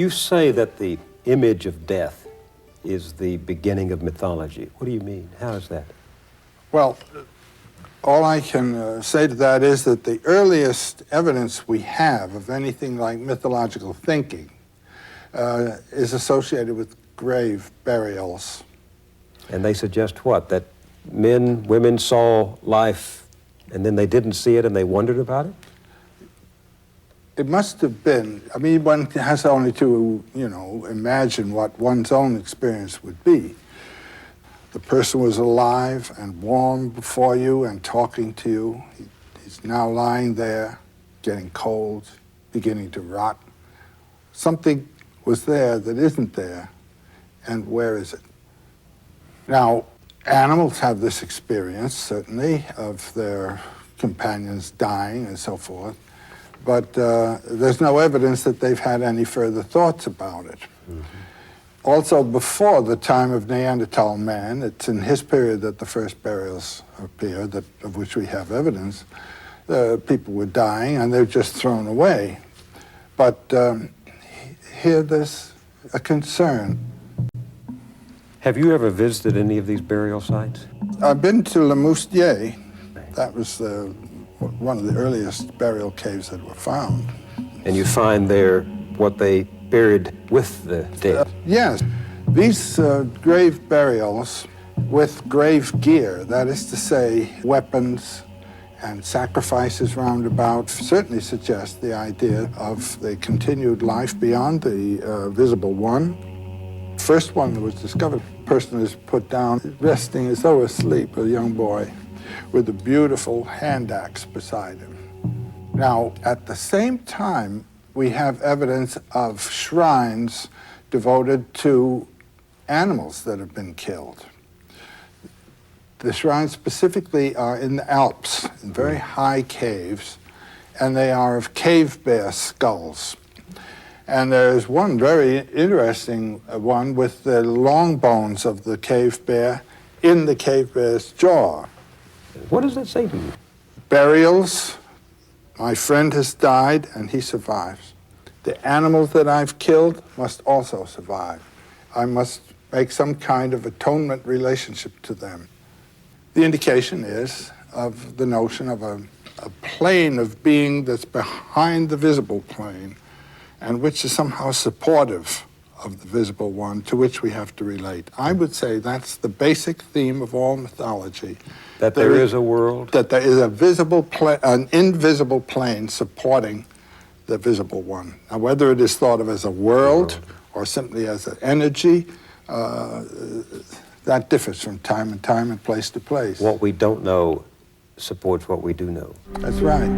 You say that the image of death is the beginning of mythology. What do you mean? How is that? Well, all I can say to that is that the earliest evidence we have of anything like mythological thinking is associated with grave burials. And they suggest what? That men, women saw life and then they didn't see it and they wondered about it? It must have been, I mean, one has only to, imagine what one's own experience would be. The person was alive and warm before you and talking to you. He's now lying there, getting cold, beginning to rot. Something was there that isn't there, and where is it? Now, animals have this experience, certainly, of their companions dying and so forth, but there's no evidence that they've had any further thoughts about it. Mm-hmm. Also, before the time of Neanderthal man, it's in his period that the first burials appear, of which we have evidence. People were dying and they're just thrown away. But here there's a concern. Have you ever visited any of these burial sites? I've been to Le Moustier. That was one of the earliest burial caves that were found. And you find there what they buried with the dead? Yes. These grave burials with grave gear, that is to say, weapons and sacrifices round about, certainly suggest the idea of the continued life beyond the visible one. First one that was discovered, the person is put down, resting as though asleep, a young boy, with a beautiful hand axe beside him. Now, at the same time, we have evidence of shrines devoted to animals that have been killed. The shrines specifically are in the Alps, in very high caves, and they are of cave bear skulls. And there's one very interesting one with the long bones of the cave bear in the cave bear's jaw. What does that say to you? Burials. My friend has died and he survives. The animals that I've killed must also survive. I must make some kind of atonement relationship to them. The indication is of the notion of a plane of being that's behind the visible plane and which is somehow supportive of the visible one to which we have to relate. I would say that's the basic theme of all mythology. That there is a world? That there is an invisible plane supporting the visible one. Now, whether it is thought of as a world or simply as an energy, that differs from time and place to place. What we don't know supports what we do know. That's right.